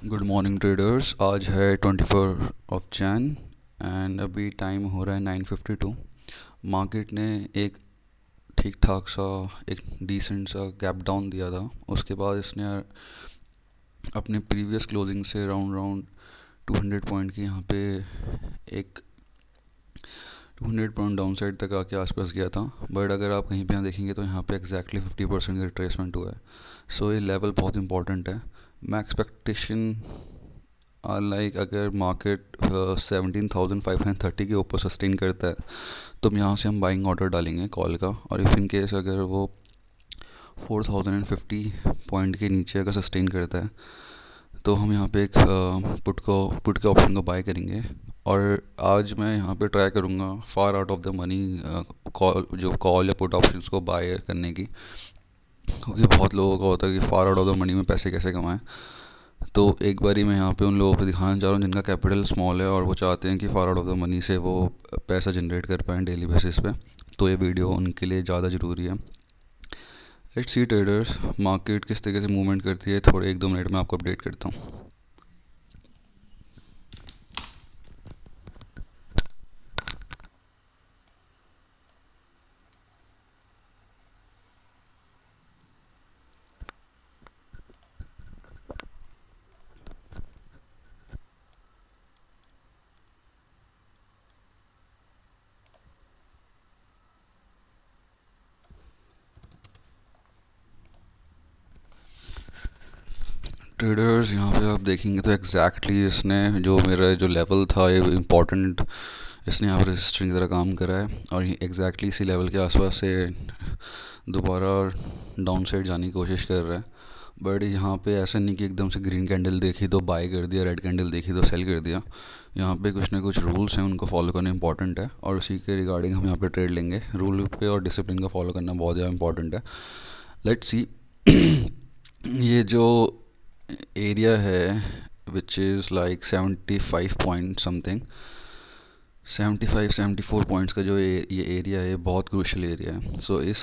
Good morning traders. आज है 24 and अभी टाइम हो रहा है 9:52। मार्केट ने एक ठीक ठाक सा एक डिसेंट सा गैप डाउन दिया था। उसके बाद इसने अपने प्रीवियस क्लोजिंग से राउंड राउंड 200 पॉइंट की यहाँ पे एक 200 पॉइंट डाउन साइड तक आके आसपास गया था। बट अगर आप कहीं पे यहाँ देखेंगे तो यहाँ पे एग्जैक्टली 50% का रिट्रेसमेंट हुआ है। सो ये लेवल बहुत इंपॉर्टेंट है। मैं एक्सपेक्टेशन लाइक अगर मार्केट 17,530 के ऊपर सस्टेन करता है तो यहाँ से हम बाइंग ऑर्डर डालेंगे कॉल का। और इफ़ इन केस अगर वो 4,050 पॉइंट के नीचे अगर सस्टेन करता है तो हम यहाँ पे एक पुट के ऑप्शन को बाय करेंगे। और आज मैं यहाँ पे ट्राई करूँगा far out of the money call या पुट ऑप्शंस को बाय करने की, क्योंकि बहुत लोगों का होता है कि far out of the money में पैसे कैसे कमाएं। तो एक बारी मैं यहाँ पे उन लोगों को दिखाना चाह रहा हूँ जिनका कैपिटल स्मॉल है और वो चाहते हैं कि far out of the money से वो पैसा जनरेट कर पाएँ डेली बेसिस पे। तो ये वीडियो उनके लिए ज़्यादा ज़रूरी है। लेट्स सी ट्रेडर्स, मार्केट किस तरीके से मूवमेंट करती है थोड़े 1-2 मिनट में आपको अपडेट करता हूँ। ट्रेडर्स यहाँ पे आप देखेंगे तो एग्जैक्टली इसने जो मेरा जो लेवल था ये इम्पोर्टेंट, इसने यहाँ पर रेजिस्टेंस की तरह काम करा है। और ये एग्जैक्टली इसी लेवल के आसपास से दोबारा डाउन साइड जाने की कोशिश कर रहा है। बट यहाँ पे ऐसा नहीं कि एकदम से ग्रीन कैंडल देखी तो बाय कर दिया, रेड कैंडल देखी तो सेल कर दिया। यहाँ पे कुछ ना कुछ रूल्स हैं, उनको फॉलो करना इंपॉर्टेंट है और उसी के रिगार्डिंग हम यहाँ पे ट्रेड लेंगे। रूल पे और डिसिप्लिन को फॉलो करना बहुत ज़्यादा इंपॉर्टेंट है। लेट्स सी ये जो एरिया है which is like 75 point something, 75-74 points का जो ये एरिया है बहुत क्रूशल एरिया है। सो इस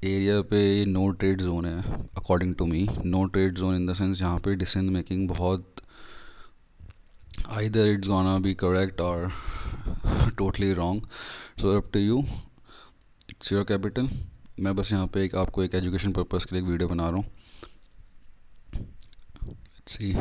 एरिया पे नो ट्रेड जोन है according to me. No trade zone in the sense यहाँ पे डिसीजन मेकिंग बहुत, either it's gonna be correct और totally wrong. So up to you, it's your capital. मैं बस यहाँ पे एक आपको एक एजुकेशन पर्पज़ के लिए एक वीडियो बना रहा हूँ। सी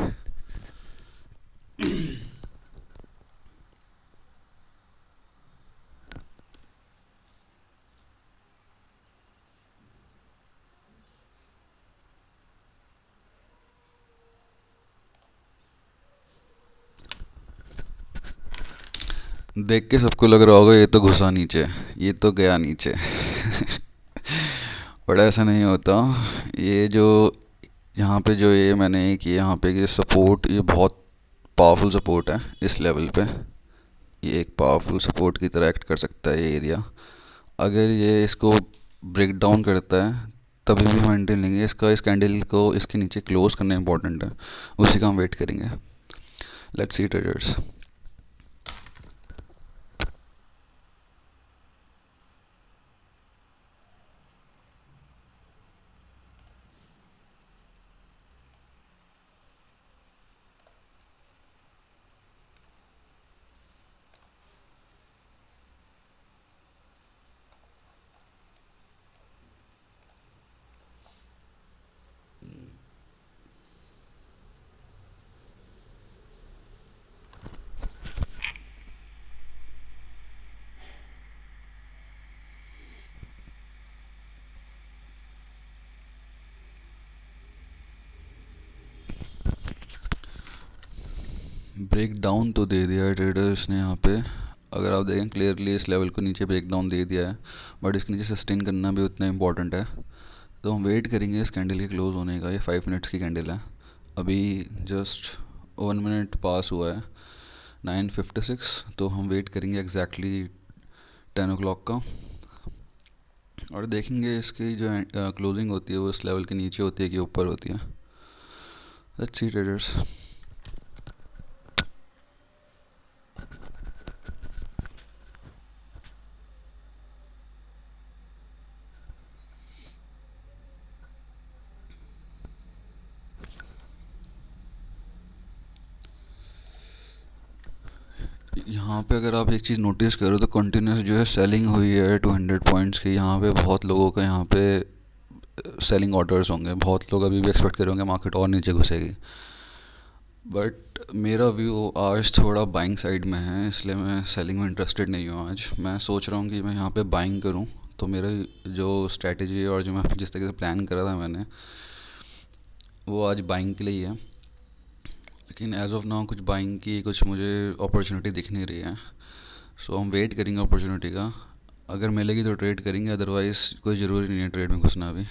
देख के सबको लग रहा होगा ये तो घुसा नीचे, ये तो गया नीचे बट ऐसा नहीं होता। ये जो यहाँ पे जो ये मैंने एक ये यहाँ पे ये सपोर्ट, ये बहुत पावरफुल सपोर्ट है इस लेवल पे। ये एक पावरफुल सपोर्ट की तरह एक्ट कर सकता है ये एरिया। अगर ये इसको ब्रेक डाउन करता है तभी भी हम एंट्री लेंगे। इसका इस कैंडल को इसके नीचे क्लोज करना इंपॉर्टेंट है, उसी का हम वेट करेंगे। Let's see traders. Break down तो दे दिया है ट्रेडर्स ने यहाँ पे। अगर आप देखें क्लियरली इस लेवल को नीचे ब्रेक डाउन दे दिया है, बट इसके नीचे सस्टेन करना भी उतना इंपॉर्टेंट है। तो हम वेट करेंगे इस कैंडल के क्लोज होने का। ये 5 मिनट्स की कैंडल है। अभी जस्ट 1 मिनट पास हुआ है, 9:56। तो हम वेट करेंगे एग्जैक्टली 10 o'clock का और देखेंगे इसकी जो क्लोजिंग होती है वो इस लेवल के नीचे होती है कि ऊपर होती है। Let's see traders. यहाँ पे अगर आप एक चीज़ नोटिस करो तो कंटिन्यूस जो है सेलिंग हुई है 200 पॉइंट्स की। यहाँ पे बहुत लोगों का यहाँ पे सेलिंग ऑर्डर्स होंगे, बहुत लोग अभी भी एक्सपेक्ट करेंगे मार्केट और नीचे घुसेगी। बट मेरा व्यू आज थोड़ा बाइंग साइड में है, इसलिए मैं सेलिंग में इंटरेस्टेड नहीं हूँ। आज मैं सोच रहा हूँ कि मैं यहाँ पे बाइंग करूँ। तो मेरा जो स्ट्रैटेजी और जो मैं जिस तरीके से प्लान करा था मैंने, वो आज बाइंग के लिए ही है। लेकिन एज ऑफ नाउ कुछ बाइंग की कुछ मुझे अपॉर्चुनिटी दिख नहीं रही है। सो हम वेट करेंगे अपॉर्चुनिटी का। अगर मिलेगी तो ट्रेड करेंगे, अदरवाइज़ कोई ज़रूरी नहीं है ट्रेड में घुसना अभी।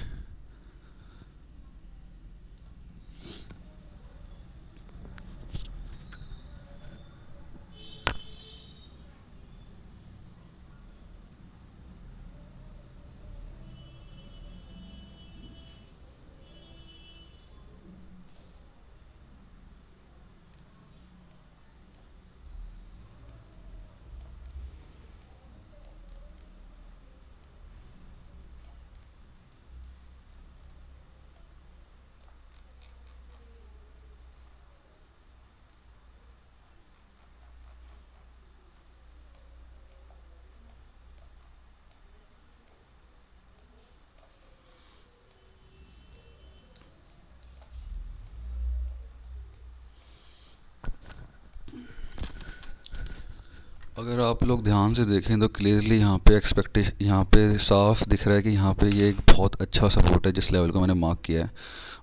अगर आप लोग ध्यान से देखें तो क्लियरली यहाँ पे एक्सपेक्टेशन, यहाँ पे साफ दिख रहा है कि यहाँ पे ये एक बहुत अच्छा सपोर्ट है जिस लेवल को मैंने मार्क किया है।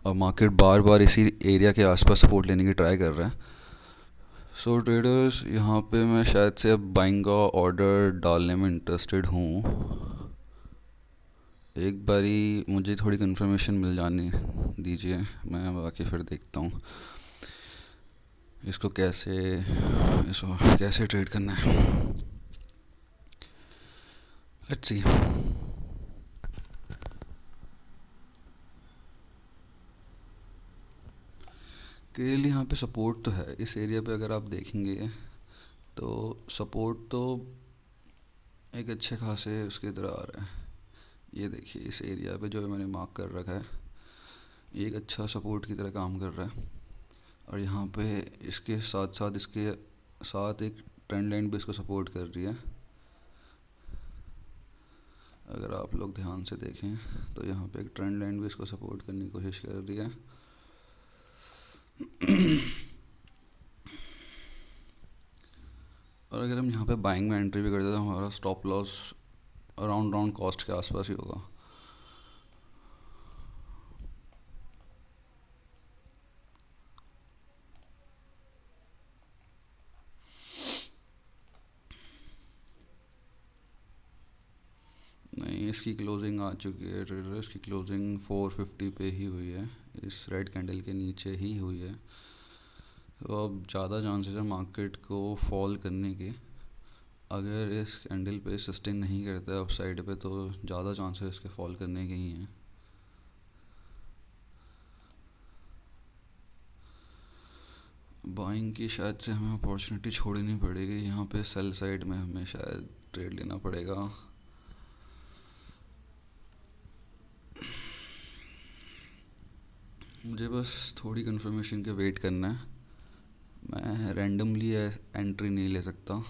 और मार्केट बार बार इसी एरिया के आसपास सपोर्ट लेने की ट्राई कर रहा है। सो ट्रेडर्स, यहाँ पे मैं शायद से अब बाइंग का ऑर्डर डालने में इंटरेस्टेड हूँ। एक बारी मुझे थोड़ी कंफर्मेशन मिल जाने दीजिए, मैं बाकी फिर देखता हूँ इसको कैसे ट्रेड करना है। Let's see. क्लियरली यहाँ पे सपोर्ट तो है इस एरिया पे, अगर आप देखेंगे तो सपोर्ट तो एक अच्छे खासे उसकी तरह आ रहा है। ये देखिए इस एरिया पे जो मैंने मार्क कर रखा है, ये एक अच्छा सपोर्ट की तरह काम कर रहा है। और यहाँ पे इसके साथ साथ इसके साथ एक ट्रेंड लाइन भी इसको सपोर्ट कर रही है। अगर आप लोग ध्यान से देखें तो यहाँ पे एक ट्रेंड लाइन भी इसको सपोर्ट करने की कोशिश कर रही है। और अगर हम यहाँ पे बाइंग में एंट्री भी करते तो हमारा stop loss around round cost के आसपास ही होगा। नहीं, इसकी क्लोजिंग आ चुकी है ट्रेडर, इसकी क्लोजिंग 450 पे ही हुई है, इस रेड कैंडल के नीचे ही हुई है। तो अब ज़्यादा चांसेस है मार्केट को फॉल करने के। अगर इस कैंडल पे सस्टेन नहीं करता है अप साइड पे तो ज़्यादा चांसेस इसके फॉल करने के ही हैं। बाइंग की शायद से हमें अपॉर्चुनिटी छोड़नी पड़ेगी, यहाँ पे सेल साइड में हमें शायद ट्रेड लेना पड़ेगा। मुझे बस थोड़ी कंफर्मेशन के वेट करना है, मैं रैंडमली एंट्री नहीं ले सकता।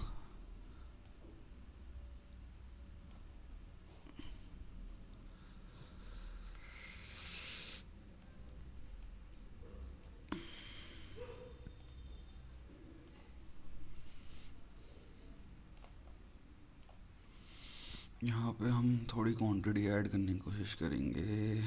यहाँ पे हम थोड़ी क्वांटिटी ऐड करने की कोशिश करेंगे।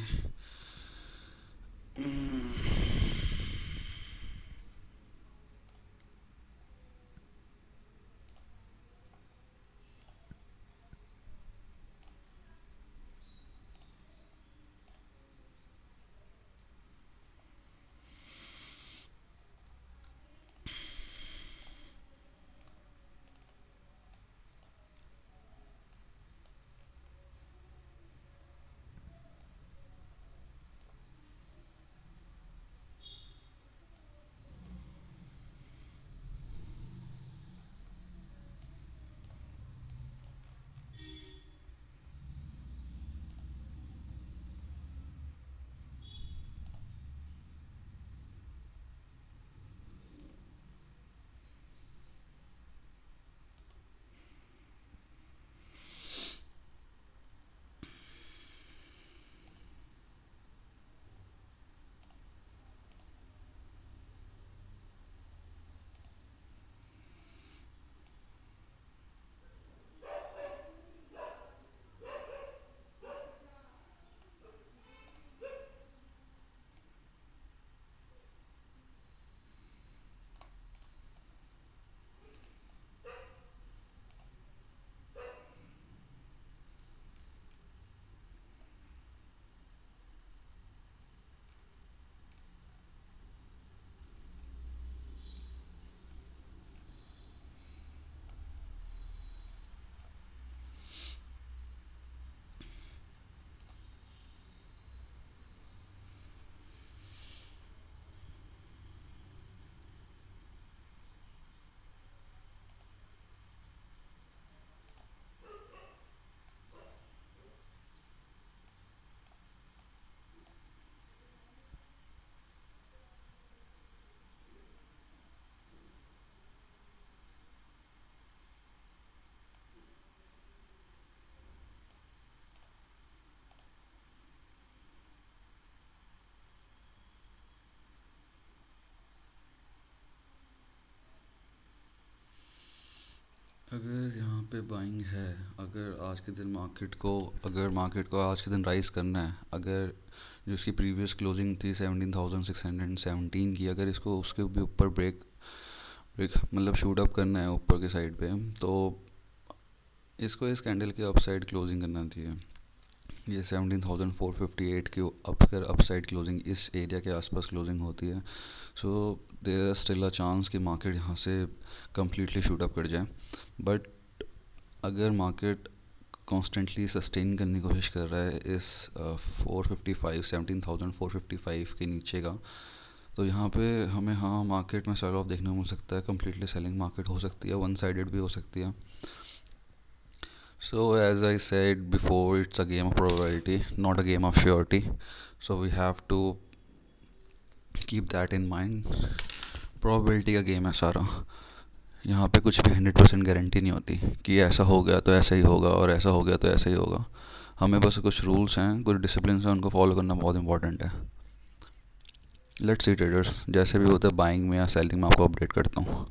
अगर यहाँ पे बाइंग है, अगर आज के दिन मार्केट को आज के दिन राइज करना है, अगर जो इसकी प्रीवियस क्लोजिंग थी 17,617 की, अगर इसको उसके भी ऊपर ब्रेक ब्रेक मतलब शूट अप करना है ऊपर के साइड पे, तो इसको इस कैंडल की अपसाइड क्लोजिंग करना चाहिए। ये 17,458 की अप कर अपसाइड क्लोजिंग इस एरिया के आसपास क्लोजिंग होती है। So there are still a chance कि मार्केट यहाँ से कम्प्लीटली शूट अप कर जाए। बट अगर मार्केट कॉन्स्टेंटली सस्टेन करने की कोशिश कर रहा है इस 455 17,455 के नीचे का, तो यहाँ पे हमें हाँ मार्केट में सेल ऑफ देखने को मिल सकता है। कम्प्लीटली सेलिंग मार्केट हो सकती है, वन साइडेड भी हो सकती है। So, as I said before, it's a game of probability, not a game of surety. So, we have to keep that in mind. Probability का गेम है सारा। यहाँ पे कुछ भी 100% गारंटी नहीं होती कि ऐसा हो गया तो ऐसा ही होगा और ऐसा हो गया तो ऐसा ही होगा। हमें बस कुछ रूल्स हैं, कुछ डिसिप्लिन हैं, उनको फॉलो करना बहुत इंपॉर्टेंट है। लेट्स सी ट्रेडर्स, जैसे भी होता है बाइंग में या सेलिंग में आपको अपडेट करता हूँ।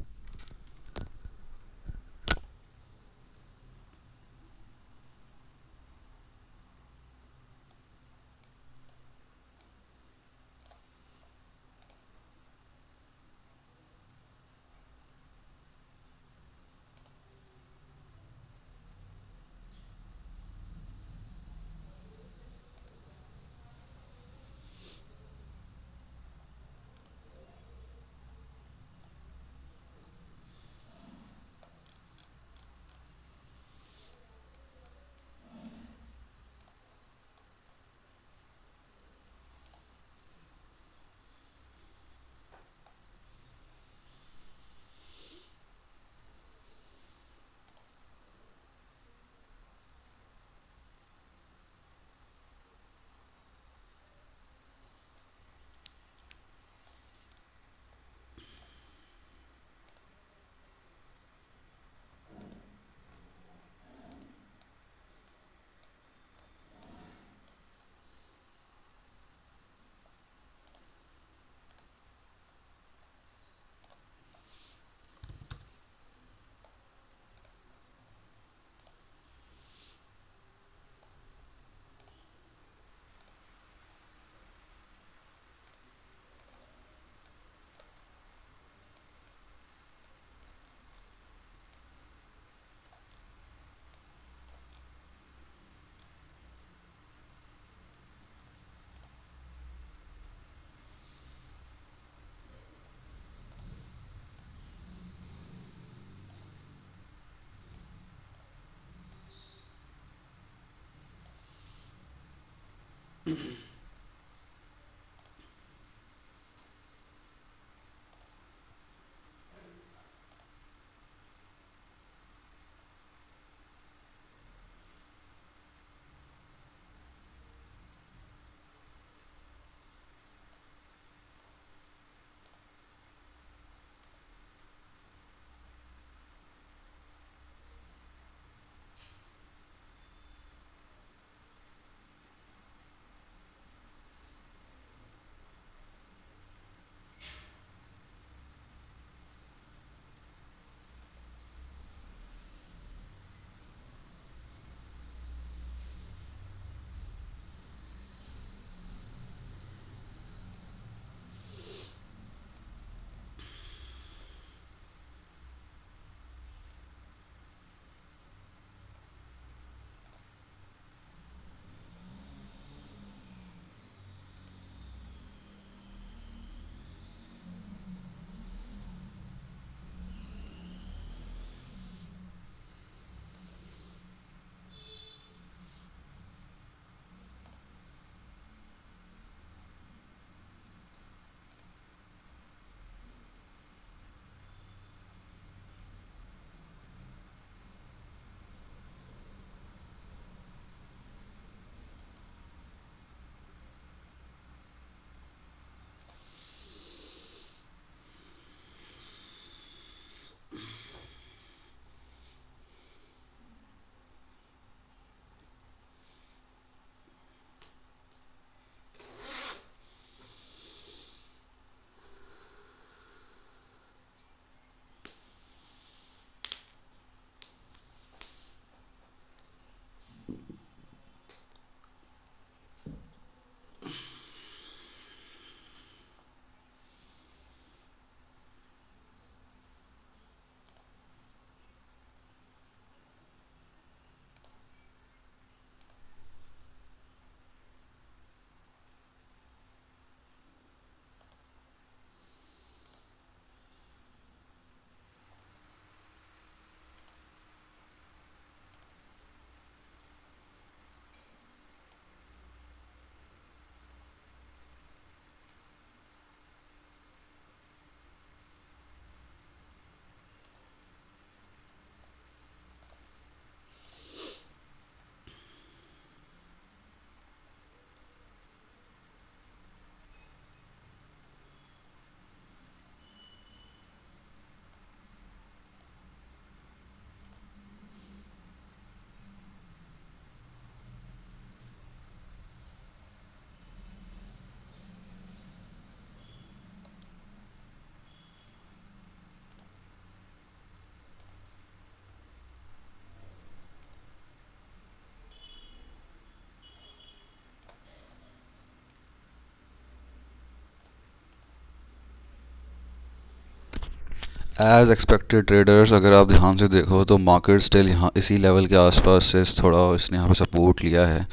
एज एक्सपेक्टेड ट्रेडर्स, अगर आप ध्यान से देखो तो मार्केट स्टिल यहाँ इसी लेवल के आसपास से थोड़ा इसने यहाँ पे सपोर्ट लिया है।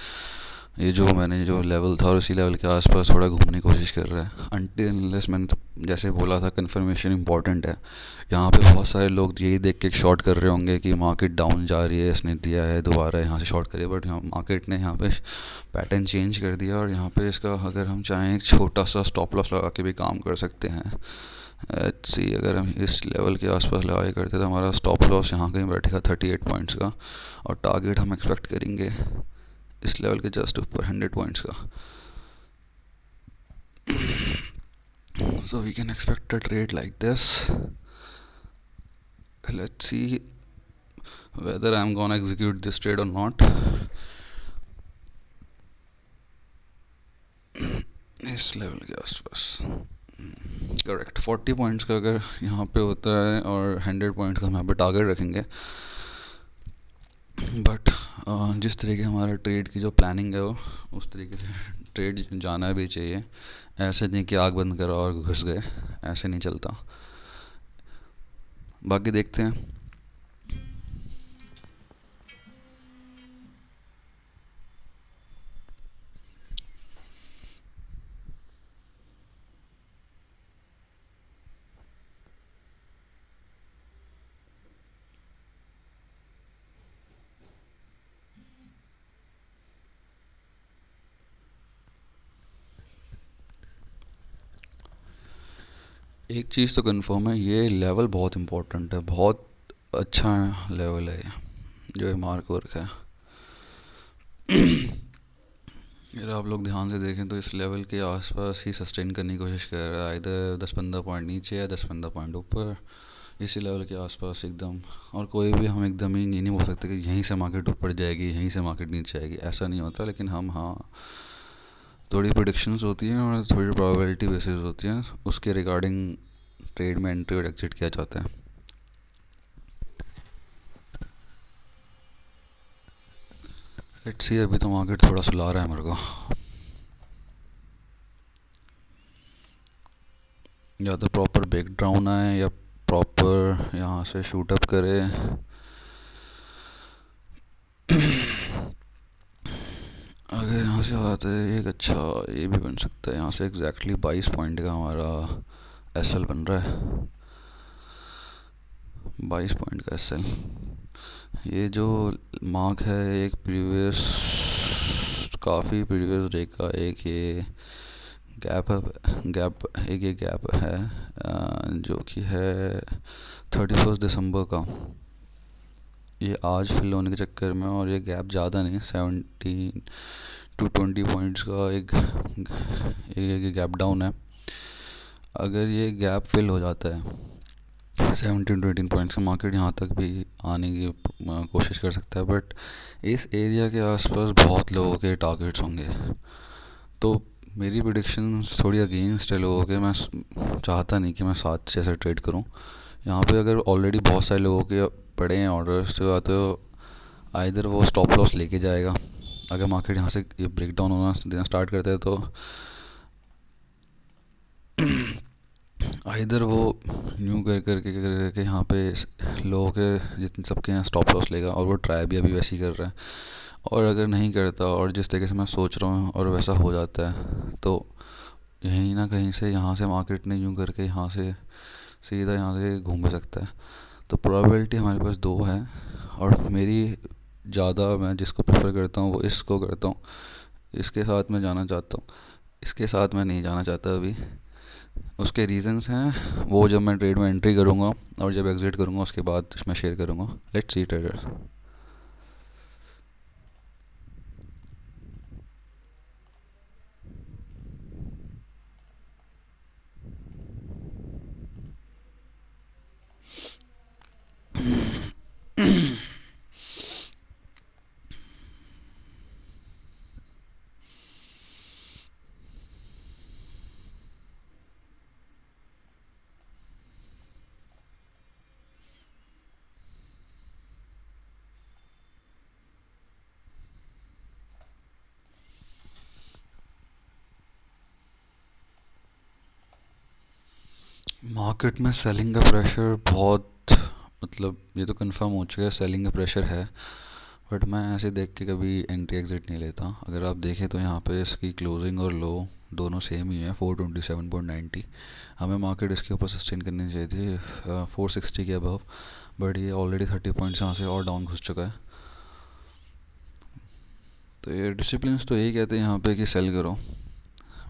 ये जो मैंने जो लेवल था और इसी लेवल के आसपास थोड़ा घूमने की कोशिश कर रहा है अनटिल अनलेस मैंने तो जैसे बोला था कंफर्मेशन इंपॉर्टेंट है। यहाँ पे बहुत सारे लोग यही देख के शॉर्ट कर रहे होंगे कि मार्केट डाउन जा रही है, इसने दिया है दोबारा यहाँ से शॉर्ट करिए, बट यहाँ मार्केट ने यहाँ पे पैटर्न चेंज कर दिया और यहाँ पे इसका अगर हम चाहें एक छोटा सा स्टॉप लॉस लगा के भी काम कर सकते हैं। लेट्स सी, अगर हम इस लेवल के आसपास लगाए करते तो हमारा स्टॉप लॉस यहाँ कहीं बैठेगा 38 पॉइंट्स का, और टारगेट हम एक्सपेक्ट करेंगे इस लेवल के जस्ट ऊपर 100 पॉइंट्स का। So we can expect a trade like this. Let's see whether I'm gonna execute this trade or not. इस लेवल के आसपास करेक्ट 40 पॉइंट्स का अगर यहाँ पे होता है और 100 पॉइंट्स का हम यहाँ पे टारगेट रखेंगे। बट जिस तरीके हमारा ट्रेड की जो प्लानिंग है वो उस तरीके से ट्रेड जाना भी चाहिए। ऐसे नहीं कि आग बंद करा और घुस गए, ऐसे नहीं चलता। बाकी देखते हैं। एक चीज़ तो कंफर्म है, ये लेवल बहुत इंपॉर्टेंट है, बहुत अच्छा लेवल है ये जो ये मार्क वर्क है। अगर आप लोग ध्यान से देखें तो इस लेवल के आसपास ही सस्टेन करने की कोशिश कर रहा है, इधर 10-15 पॉइंट नीचे या 10-15 पॉइंट ऊपर, इसी लेवल के आसपास एकदम। और कोई भी हम एकदम ही ये नहीं बोल सकते कि यहीं से मार्केट ऊपर जाएगी यहीं से मार्केट नीचे आएगी, ऐसा नहीं होता। लेकिन हम हाँ थोड़ी प्रोडिक्शंस होती हैं और थोड़ी प्रोबेबिलिटी बेसिस होती हैं, उसके रिगार्डिंग ट्रेड में एंट्री और एग्जिट किया जाता है। लेट्स सी, अभी तो मार्केट थोड़ा सुला रहा है मेरे को, या तो प्रॉपर ब्रेक डाउन आए या प्रॉपर यहाँ से शूट अप करे। अगर यहाँ से आते हैं एक अच्छा ये भी बन सकता है, यहाँ से एग्जैक्टली 22 पॉइंट का हमारा एसएल बन रहा है, 22 पॉइंट का एसएल। ये जो मार्क है एक प्रीवियस काफ़ी प्रीवियस डे का एक ये गैप है, एक ये गैप है जो कि है 31 दिसंबर का। ये आज फिल होने के चक्कर में, और ये गैप ज़्यादा नहीं, 17 to 20 पॉइंट्स का एक गैप डाउन है। अगर ये गैप फिल हो जाता है 17 to 18 पॉइंट्स का, मार्केट यहाँ तक भी आने की कोशिश कर सकता है। बट इस एरिया के आसपास बहुत लोगों के टारगेट्स होंगे, तो मेरी प्रिडिक्शन थोड़ी अगेंस्ट है लोगों के। मैं चाहता नहीं कि मैं साथ जैसे ट्रेड करूं। यहाँ पे अगर ऑलरेडी बहुत सारे लोगों के पड़े हैं ऑर्डर्स, तो आइधर वो स्टॉप लॉस लेके जाएगा। अगर मार्केट यहाँ से ये ब्रेक डाउन होना देना स्टार्ट करता है तो आइधर वो यूँ कर करके यहाँ पे लोगों के जितने सबके यहाँ स्टॉप लॉस लेगा, और वो ट्राई भी अभी वैसे ही कर रहा है। और अगर नहीं करता और जिस तरीके से मैं सोच रहा हूँ और वैसा हो जाता है, तो यहीं ना कहीं से यहाँ से मार्केट ने यूँ करके यहाँ से सीधा यहाँ से घूम भी सकता है। तो प्रोबेबिलिटी हमारे पास दो है, और मेरी ज़्यादा मैं जिसको प्रेफर करता हूँ वो इसको करता हूँ, इसके साथ मैं जाना चाहता हूँ, इसके साथ मैं नहीं जाना चाहता अभी। उसके रीजंस हैं वो जब मैं ट्रेड में एंट्री करूँगा और जब एग्ज़िट करूँगा उसके बाद मैं शेयर करूँगा। Let's see traders. मार्केट में सेलिंग का प्रेशर बहुत, मतलब ये तो कंफर्म हो चुका है सेलिंग का प्रेशर है। बट मैं ऐसे देख के कभी एंट्री एग्जिट नहीं लेता। अगर आप देखें तो यहाँ पे इसकी क्लोजिंग और लो दोनों सेम ही है, 427.90। हमें मार्केट इसके ऊपर सस्टेन करनी चाहिए थी 460 के अबव। बट ये ऑलरेडी 30 पॉइंट्स यहाँ से और डाउन घुस चुका है। तो ये डिसिप्लिन्स तो यही कहते हैं यहाँ पे कि सेल करो।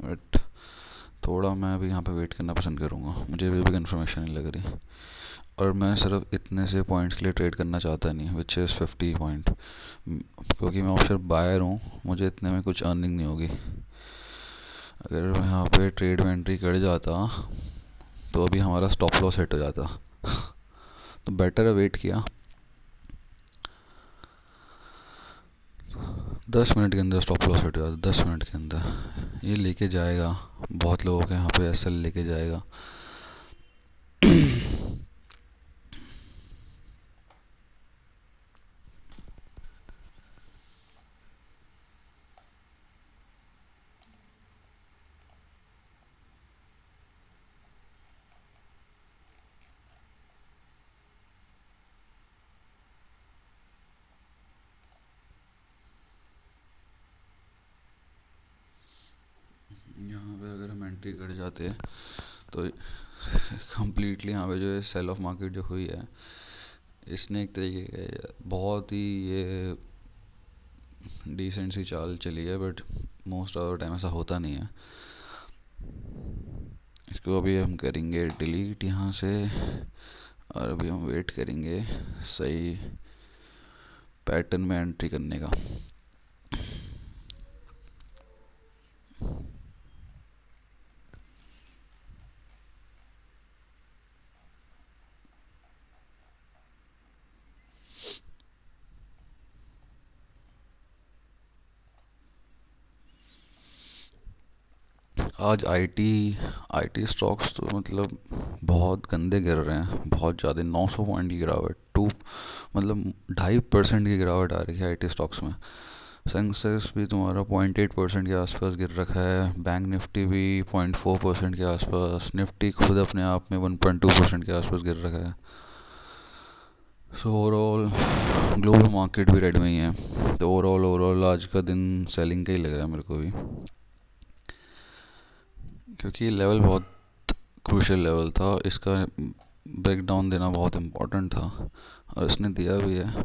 बट थोड़ा मैं अभी यहाँ पे वेट करना पसंद करूँगा, मुझे अभी भी कन्फर्मेशन नहीं लग रही। और मैं सिर्फ इतने से पॉइंट्स के लिए ट्रेड करना चाहता नहीं, विच इज़ 50 पॉइंट, क्योंकि मैं ऑप्शन बायर हूँ। मुझे इतने में कुछ अर्निंग नहीं होगी। अगर मैं यहाँ पे ट्रेड में एंट्री कर जाता तो अभी हमारा स्टॉप लॉस हिट हो जाता। तो बेटर है वेट किया। 10 मिनट के अंदर स्टॉप लॉस हिट हो जाता, 10 मिनट के अंदर। ये लेके जाएगा, बहुत लोगों के यहाँ पे एसएल लेके जाएगा। यहाँ पे अगर हम एंट्री कर जाते हैं तो कम्प्लीटली यहाँ पे जो है सेल ऑफ मार्केट जो हुई है, इसने एक तरीके के बहुत ही ये डिसेंट सी चाल चली है। But most of the time ऐसा होता नहीं है। इसको अभी हम करेंगे डिलीट यहाँ से, और अभी हम वेट करेंगे सही पैटर्न में एंट्री करने का। आज आईटी स्टॉक्स तो मतलब बहुत गंदे गिर रहे हैं, बहुत ज़्यादा। 900 पॉइंट की गिरावट, टू मतलब 2.5% की गिरावट आ रही है आईटी स्टॉक्स में। सेंसेक्स भी तुम्हारा 0.8% के आसपास गिर रखा है, बैंक निफ्टी भी 0.4% के आसपास, निफ्टी खुद अपने आप में 1.2% के आसपास गिर रखा है। सो ओवरऑल ग्लोबल मार्केट भी रेड में ही है। तो ओवरऑल आज का दिन सेलिंग का ही लग रहा है मेरे को भी, क्योंकि ये लेवल बहुत क्रूशियल लेवल था। इसका ब्रेक डाउन देना बहुत इम्पोर्टेंट था, और इसने दिया भी है।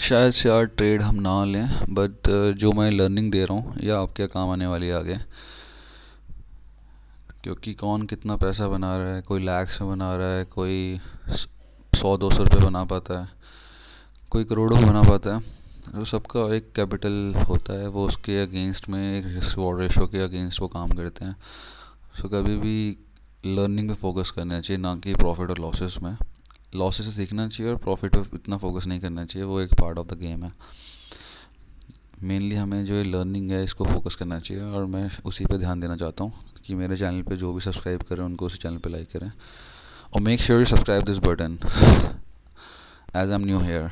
शायद से यार ट्रेड हम ना लें, बट जो मैं लर्निंग दे रहा हूँ ये आपके काम आने वाली है आगे। क्योंकि कौन कितना पैसा बना रहा है, कोई लैक्स में बना रहा है, कोई 100-200 रुपये बना पाता है, कोई करोड़ों में बना पाता है। तो सबका एक कैपिटल होता है, वो उसके अगेंस्ट में एक रिस्क रिवॉर्ड रेशो के अगेंस्ट वो काम करते हैं। सो कभी भी लर्निंग पे फोकस करना चाहिए, ना कि प्रॉफिट और लॉसेस में। लॉसेस से सीखना चाहिए और प्रॉफिट पे इतना फोकस नहीं करना चाहिए, वो एक पार्ट ऑफ द गेम है। मेनली हमें जो ये लर्निंग है इसको फोकस करना चाहिए, और मैं उसी पे ध्यान देना चाहता हूँ कि मेरे चैनल पे जो भी सब्सक्राइब करें उनको उसी चैनल पे लाइक करें, और make sure you subscribe this button as I am new here.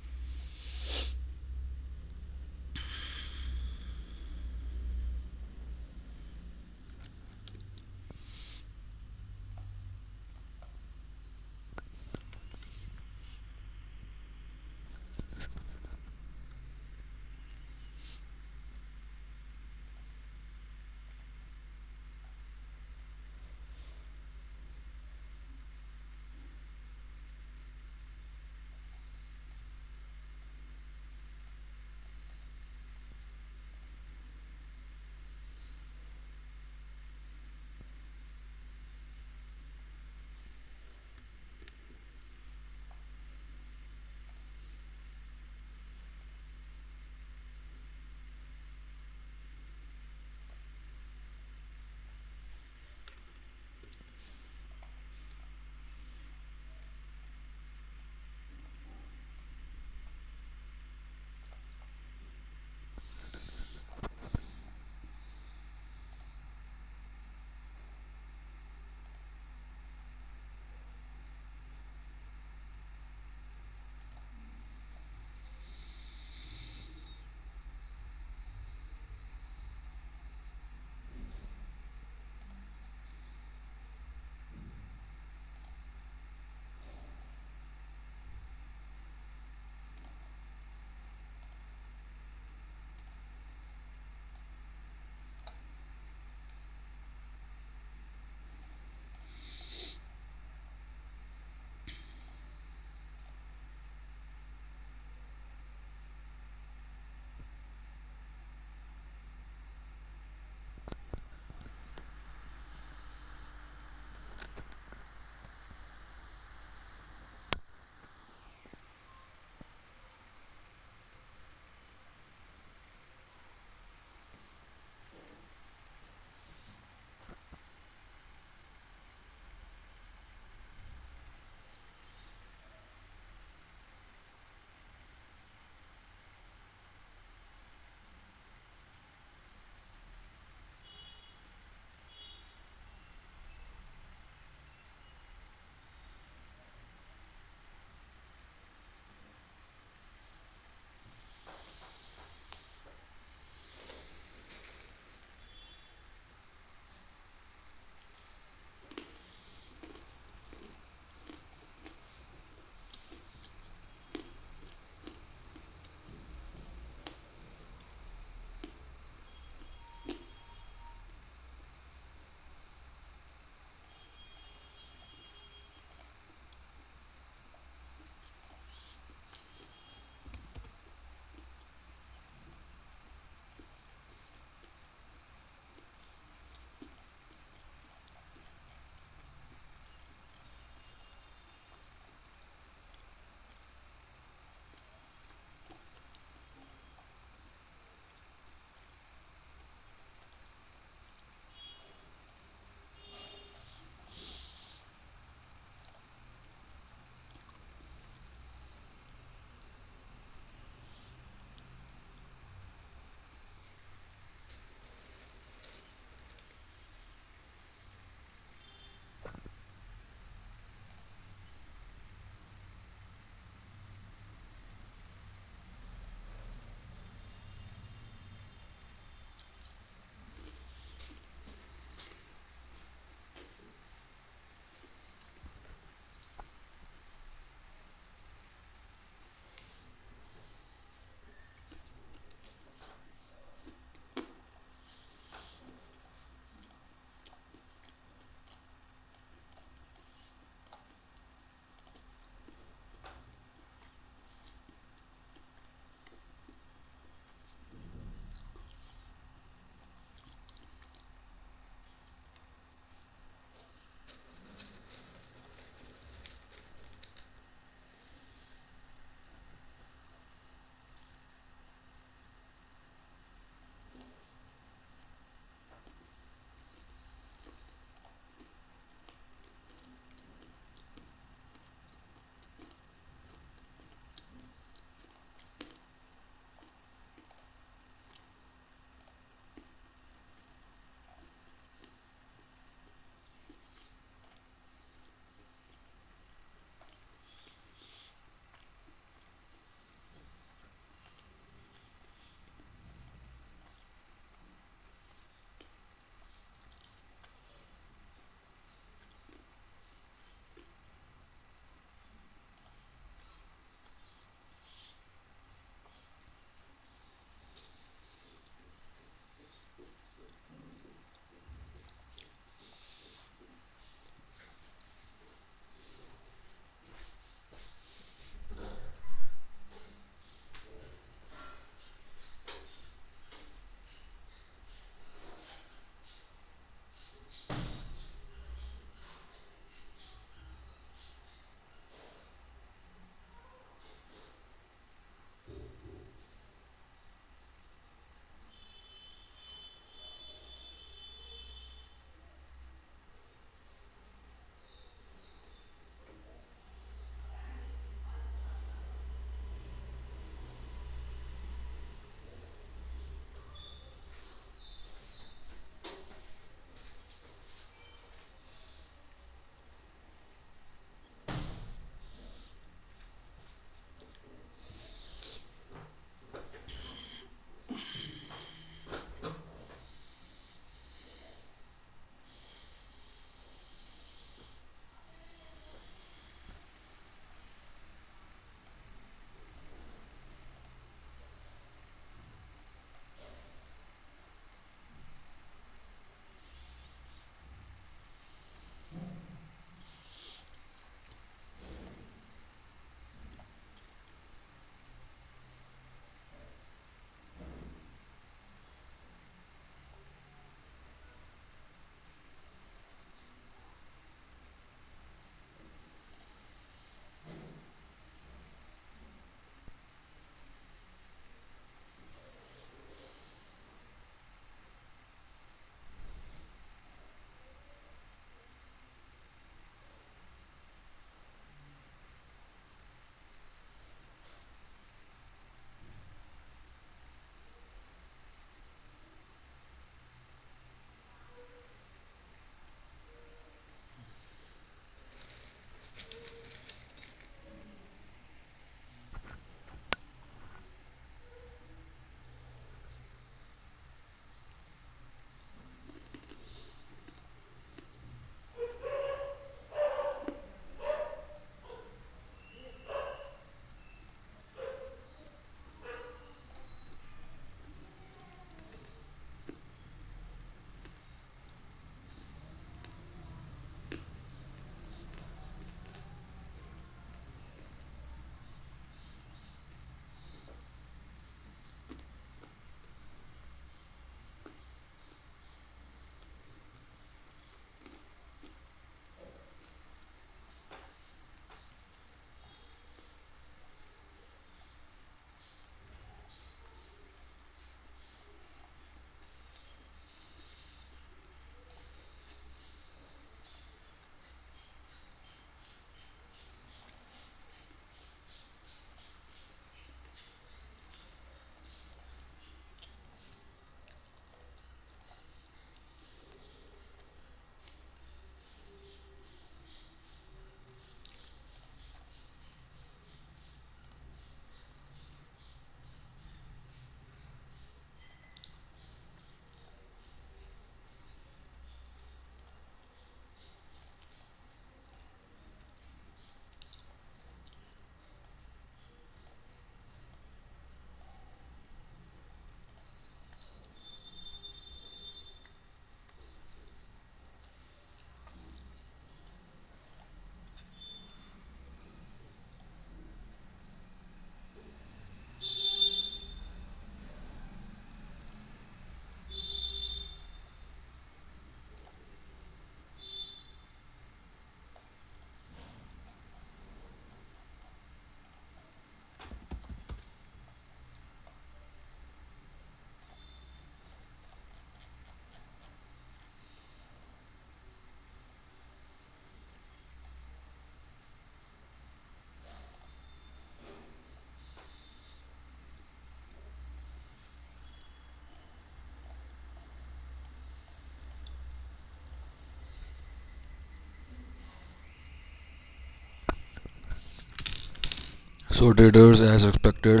So traders as expected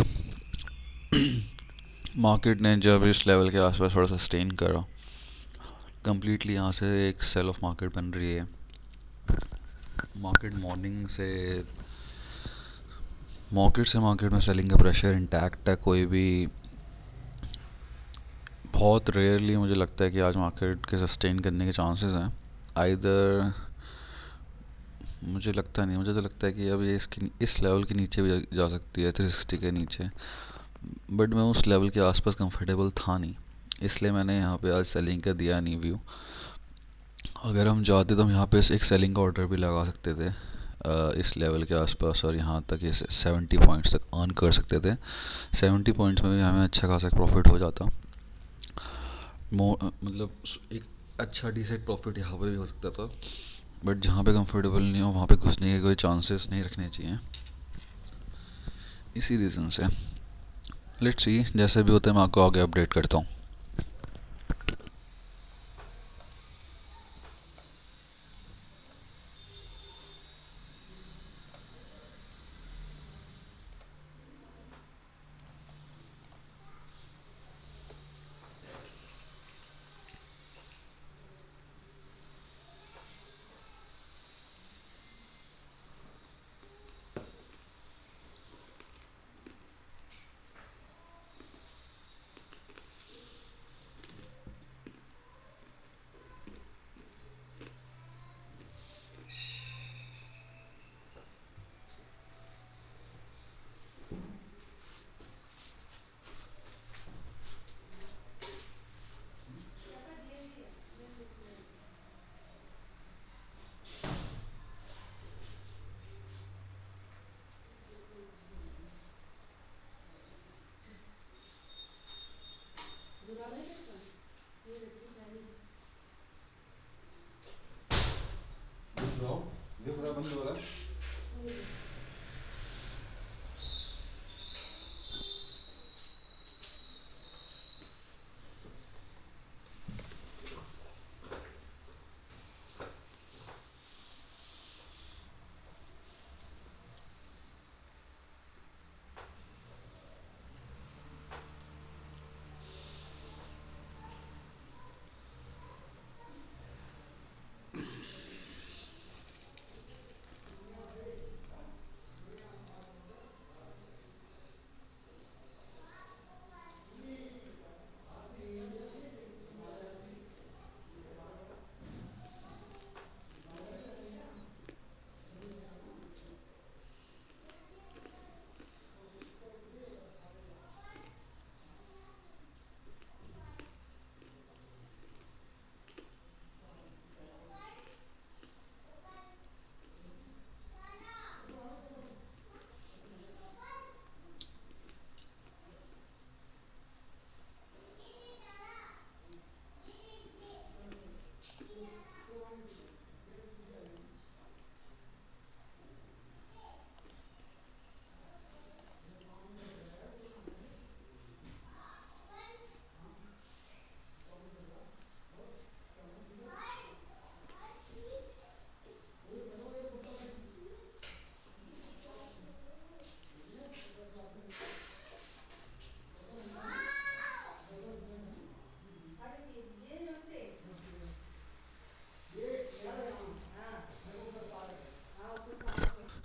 market ने जब इस लेवल के आसपास थोड़ा सस्टेन करा, कंप्लीटली यहाँ से एक सेल ऑफ मार्केट बन रही है। मार्केट मॉर्निंग से मार्केट में सेलिंग का प्रेशर इंटैक्ट है। कोई भी बहुत रेयरली मुझे लगता है कि आज मार्केट के सस्टेन करने के चांसेस हैं। आइदर मुझे लगता नहीं, मुझे तो लगता है कि अब ये इसकी इस लेवल के नीचे भी जा सकती है, 360 के नीचे। बट मैं उस लेवल के आसपास कंफर्टेबल था नहीं, इसलिए मैंने यहाँ पे आज सेलिंग का दिया नहीं व्यू। अगर हम चाहते तो हम यहाँ पे एक सेलिंग का ऑर्डर भी लगा सकते थे इस लेवल के आसपास, और यहाँ तक ये 70 पॉइंट्स तक अर्न कर सकते थे। 70 पॉइंट्स में भी हमें अच्छा खासा प्रॉफिट हो जाता। मतलब एक अच्छा डिसेंट प्रॉफिट यहाँ पे भी हो सकता था। बट जहाँ पे कंफर्टेबल नहीं हो वहाँ पे घुसने के कोई चांसेस नहीं रखने चाहिए, इसी रीज़न से। लेट्स सी, जैसे भी होता है मैं आपको आगे अपडेट करता हूँ। ये पूरा बंद हो रहा है।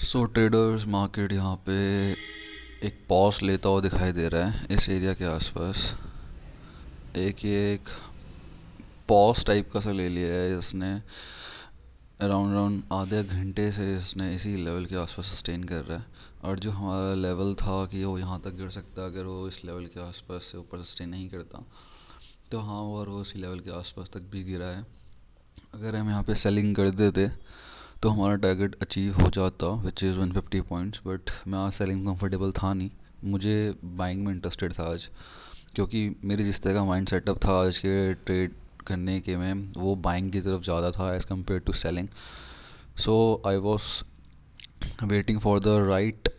सो ट्रेडर्स मार्केट यहाँ पे एक पॉज लेता हुआ दिखाई दे रहा है इस एरिया के आसपास। एक पॉज टाइप का सा ले लिया है इसने। अराउंड अराउंड आधे घंटे से इसने इसी लेवल के आसपास सस्टेन कर रहा है। और जो हमारा लेवल था कि वो यहाँ तक गिर सकता है अगर वो इस लेवल के आसपास से ऊपर सस्टेन नहीं करता, तो हाँ, और वो इसी लेवल के आसपास तक भी गिरा है। अगर हम यहाँ पे सेलिंग कर देते तो हमारा टारगेट अचीव हो जाता, विच इज़ 150 पॉइंट्स। बट मैं आज सेलिंग कंफर्टेबल था नहीं, मुझे बाइंग में इंटरेस्टेड था आज, क्योंकि मेरे जिस तरह का माइंड सेटअप था आज के ट्रेड करने के में, वो बाइंग की तरफ ज़्यादा था as compare to selling. So I was waiting for the right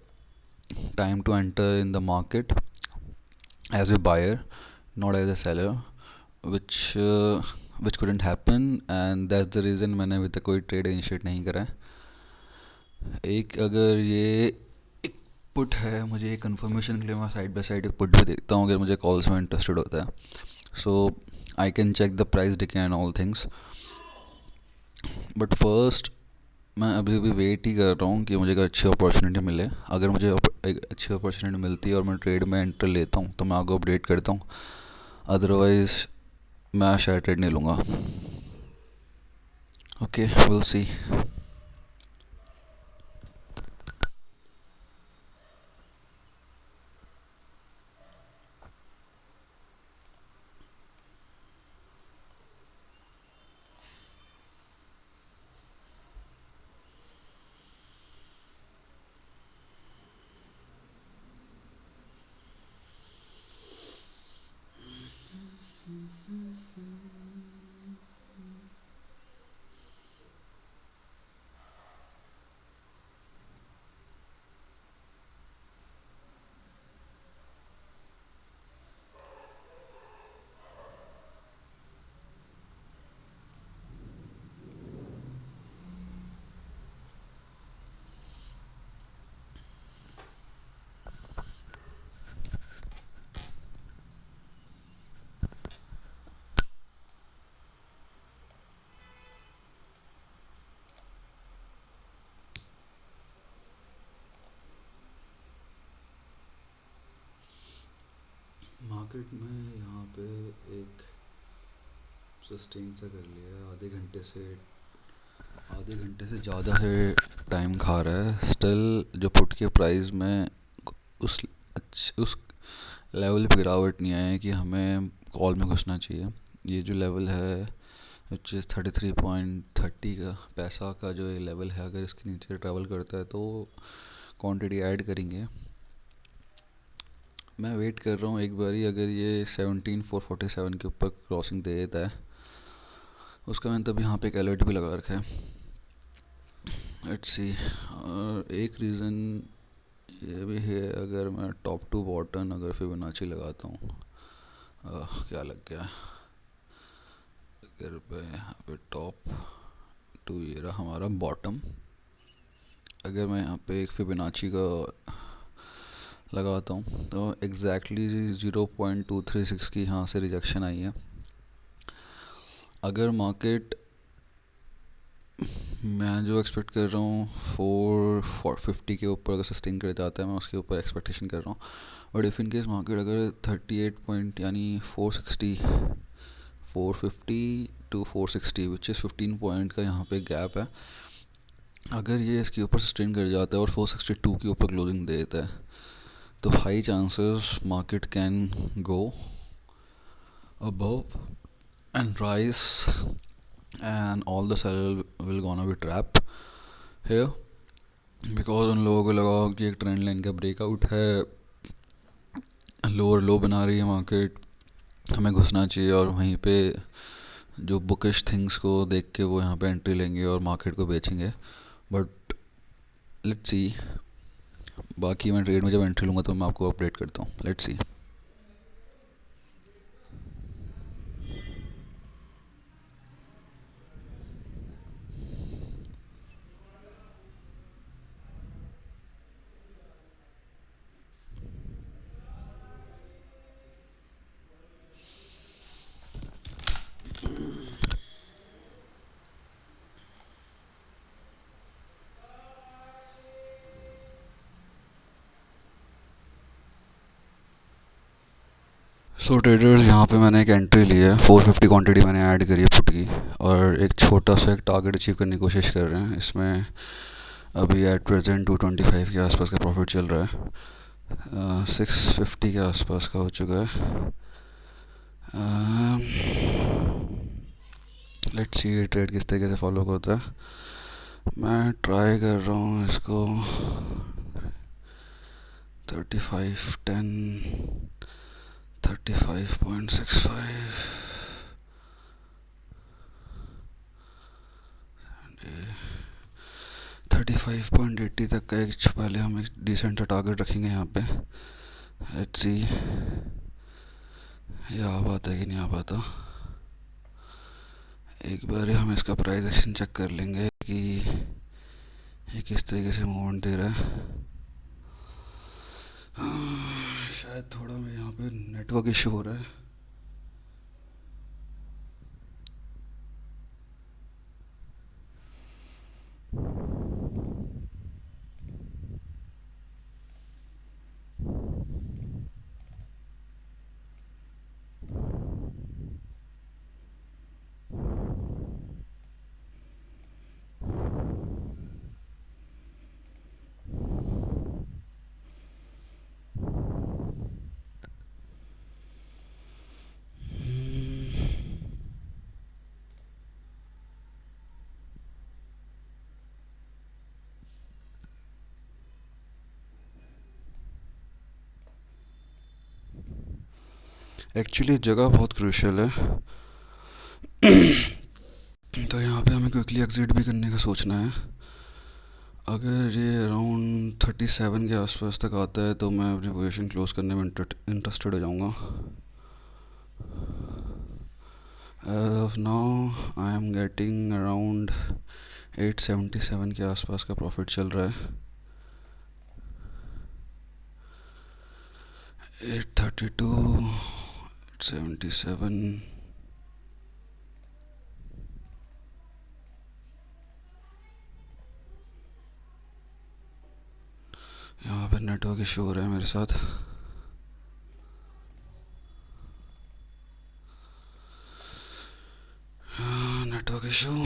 time to enter in the market as a buyer, not as a seller, which which couldn't happen, and that's the reason मैंने अभी तक कोई trade initiate नहीं करा है। एक अगर ये पुट है, मुझे एक कंफर्मेशन के लिए मैं साइड बाय साइड एक पुट भी देखता हूँ अगर मुझे कॉल्स में इंटरेस्टेड होता है. So I can check the price decay and all things. But first मैं अभी भी वेट ही कर रहा हूँ कि मुझे एक अच्छी अपॉर्चुनिटी मिले. अगर मुझे एक अच्छी अपॉर्चुनिटी मिलती है और मैं ट्रेड में एंटर लेता हूँ तो मैं आपको अपडेट करता हूँ. अदरवाइज मैं शायद ट्रेड नहीं लूँगा. Okay, will see. मार्केट में यहाँ पे एक सस्टेन सा कर लिया है. आधे घंटे से ज़्यादा से टाइम खा रहा है. स्टिल जो पुट के प्राइस में उस उस लेवल पे गिरावट नहीं आई है कि हमें कॉल में घुसना चाहिए. ये जो लेवल है विच इज़ 33.30 का पैसा का जो ये लेवल है, अगर इसके नीचे ट्रैवल करता है तो क्वांटिटी ऐड करेंगे. मैं वेट कर रहा हूँ एक बारी, अगर ये 17,447 के ऊपर क्रॉसिंग दे देता है उसका मैंने तब यहाँ पे एक अलर्ट भी लगा रखा है. Let's see. और एक रीज़न ये भी है, अगर मैं टॉप टू बॉटम अगर फिबोनाची लगाता हूँ, क्या लग गया, अगर मैं यहाँ पे टॉप टू ये रहा हमारा बॉटम, अगर मैं यहाँ पे एक फिबोनाची का लगाता हूँ तो एग्जैक्टली 0.236 की यहाँ से रिजेक्शन आई है. अगर मार्केट मैं जो एक्सपेक्ट कर रहा हूँ 450 के ऊपर अगर सस्टेन कर जाता है, मैं उसके ऊपर एक्सपेक्टेशन कर रहा हूँ. But if in case market अगर 38 पॉइंट यानी 460 450 टू 460 विच इज़ 15 पॉइंट का यहाँ पे गैप है, अगर ये इसके ऊपर सस्टेन कर जाता है और 462 के ऊपर क्लोजिंग दे देता है तो high chances market can go above and rise and all the seller will gonna be trapped here because उन लोगों को लगा कि एक ट्रेंड लाइन का ब्रेकआउट है, लोअर लो बना रही है मार्केट, हमें घुसना चाहिए, और वहीं पे जो बुकिश थिंग्स को देख के वो यहाँ पे एंट्री लेंगे और मार्केट को बेचेंगे. But let's see. बाकी मैं ट्रेड में जब एंट्री लूँगा तो मैं आपको अपडेट करता हूँ. Let's see. सो ट्रेडर्स, यहाँ पे मैंने एक एंट्री ली है. 450 क्वांटिटी मैंने ऐड करी है पुट की, और एक छोटा सा एक टारगेट अचीव करने की कोशिश कर रहे हैं. इसमें अभी एट प्रेजेंट 225 के आसपास का प्रॉफिट चल रहा है. 650 के आसपास का हो चुका है. लेट्स सी ये ट्रेड किस तरीके से फॉलो होता है. मैं ट्राई कर रहा हूँ इसको 3510 35.65 35.80 तक का एक पहले हम एक डिसेंट टारगेट रखेंगे यहाँ पे. लेट्स सी ये आ पाता है कि नहीं आ पाता. एक बार हम इसका प्राइस एक्शन चेक कर लेंगे कि ये किस तरीके से मूवमेंट दे रहा है. शायद थोड़ा मेरे यहाँ पे नेटवर्क इशू हो रहा है। एक्चुअली जगह बहुत क्रूशियल है। तो यहाँ पे हमें क्विकली एग्जिट भी करने का सोचना है। अगर ये अराउंड 37 के आसपास तक आता है तो मैं अपनी पोजीशन क्लोज करने में इंटरेस्टेड हो जाऊँगा। As of now I am getting around 877 के आसपास का प्रॉफिट चल रहा है। 832, 877। यहाँ पे नेटवर्क इशू हो रहा है मेरे साथ। Network issue.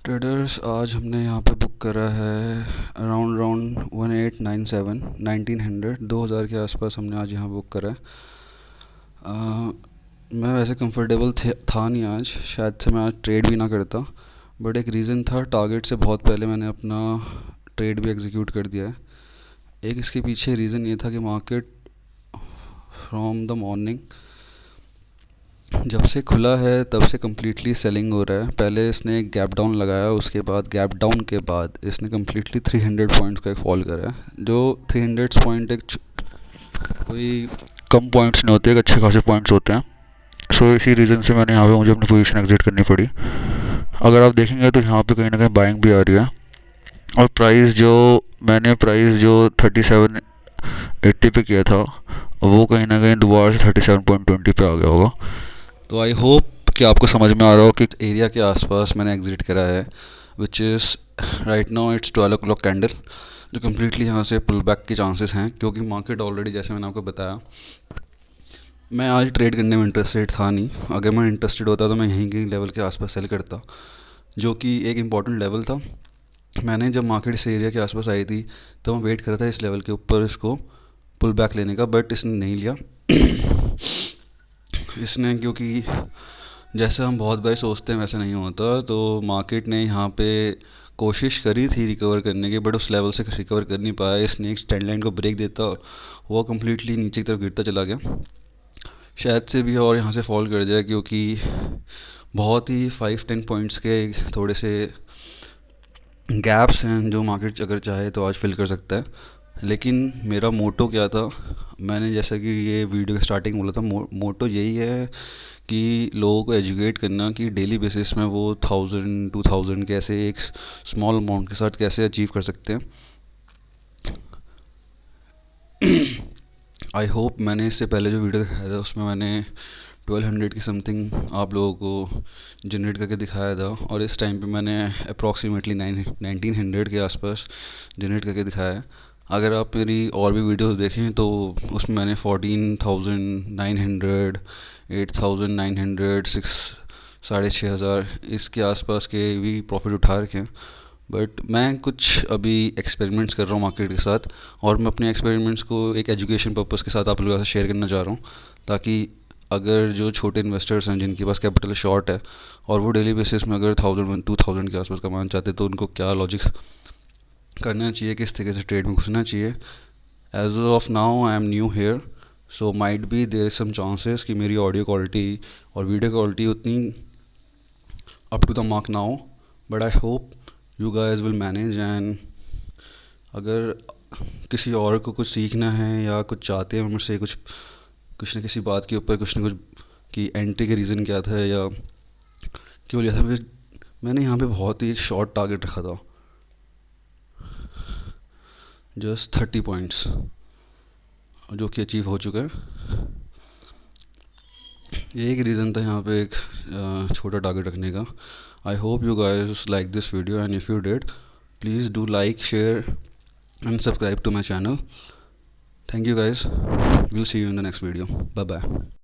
ट्रेडर्स आज हमने यहाँ पे बुक करा है अराउंड राउंड 1897, 1900, 2000 के आसपास हमने आज यहाँ बुक करा है। मैं वैसे कंफर्टेबल था नहीं आज, शायद से मैं आज ट्रेड भी ना करता, बट एक रीज़न था, टारगेट से बहुत पहले मैंने अपना ट्रेड भी एग्जीक्यूट कर दिया है। एक इसके पीछे रीज़न ये था कि मार्केट फ्रॉम द मॉर्निंग जब से खुला है तब से कम्प्लीटली सेलिंग हो रहा है। पहले इसने एक गैप डाउन लगाया, उसके बाद गैप डाउन के बाद इसने कम्प्लीटली 300 पॉइंट्स का एक फॉल करा है। जो 300 पॉइंट एक कोई कम पॉइंट्स नहीं होते, एक अच्छे खासे पॉइंट्स होते हैं। सो इसी रीज़न से मैंने यहाँ पे मुझे अपनी पोजीशन एग्जिट करनी पड़ी। अगर आप देखेंगे तो यहाँ पे कहीं ना कहीं बाइंग भी आ रही है, और प्राइस जो 3780 पे किया था वो कहीं ना कहीं दोबारा से 37.20 पे आ गया होगा। तो आई होप कि आपको समझ में आ रहा हो कि एरिया के आसपास मैंने एग्जिट करा है, which is right now it's 12 o'clock candle, जो कम्प्लीटली यहाँ से पुल बैक के चांसेस हैं, क्योंकि मार्केट ऑलरेडी, जैसे मैंने आपको बताया, मैं आज ट्रेड करने में इंटरेस्टेड था नहीं। अगर मैं इंटरेस्टेड होता तो मैं यहीं के लेवल के आसपास सेल करता, जो कि एक इम्पॉर्टेंट लेवल था। मैंने जब मार्केट इस एरिया के आसपास आई थी तो मैं वेट कर रहा था इस लेवल के ऊपर इसको पुल बैक लेने का, बट इसने नहीं लिया। इसने, क्योंकि जैसे हम बहुत बार सोचते हैं वैसे नहीं होता, तो मार्केट ने यहाँ पे कोशिश करी थी रिकवर करने की, बट उस लेवल से रिकवर कर नहीं पाया। इसने एक ट्रेंड लाइन को ब्रेक देता, वो कम्प्लीटली नीचे की तरफ गिरता चला गया। शायद से भी और यहाँ से फॉल कर जाए, क्योंकि बहुत ही 5-10 पॉइंट्स के थोड़े से गैप्स हैं जो मार्केट अगर चाहे तो आज फिल कर सकता है। लेकिन मेरा मोटो क्या था, मैंने जैसा कि ये वीडियो के स्टार्टिंग बोला था, मोटो यही है कि लोगों को एजुकेट करना कि डेली बेसिस में वो 1000-2000 कैसे एक स्मॉल अमाउंट के साथ कैसे अचीव कर सकते हैं। आई होप मैंने इससे पहले जो वीडियो दिखाया था उसमें मैंने 1200 की समथिंग आप लोगों को जनरेट करके दिखाया था, और इस टाइम पे मैंने अप्रॉक्सीमेटली 1900 के आसपास जनरेट करके दिखाया है। अगर आप मेरी और भी वीडियोस देखें तो उसमें मैंने 14,900, 8,900, 6,500 इसके आसपास के भी प्रॉफिट उठा रखे हैं। बट मैं कुछ अभी एक्सपेरिमेंट्स कर रहा हूँ मार्केट के साथ, और मैं अपने एक्सपेरिमेंट्स को एक एजुकेशन पर्पस के साथ आप लोगों के साथ शेयर करना चाह रहा हूँ, ताकि अगर जो छोटे इन्वेस्टर्स हैं जिनके पास कैपिटल शॉर्ट है और वो डेली बेसिस में अगर 1000-2000 के आसपास कमाना चाहते हैं, तो उनको क्या लॉजिक करना चाहिए, किस तरीके से ट्रेड में घुसना चाहिए, as of now I am new here, so might be there some chances कि मेरी ऑडियो क्वालिटी और वीडियो क्वालिटी उतनी अप टू द मार्क ना हो, but I hope you guys will manage. And अगर किसी और को कुछ सीखना है या कुछ चाहते हैं मुझसे, कुछ कुछ न किसी बात के ऊपर कुछ न कुछ कि एंट्री का रीज़न क्या था या क्यों लिया था, मैंने यहाँ पे बहुत ही एक शॉर्ट टारगेट रखा था, जस्ट 30 पॉइंट्स, जो कि अचीव हो चुका है। ये एक रीज़न था यहाँ पे एक छोटा टारगेट रखने का। I hope you guys like this video, and if you did please do like, share and subscribe to my channel. Thank you guys. We'll see you in the next video. Bye bye.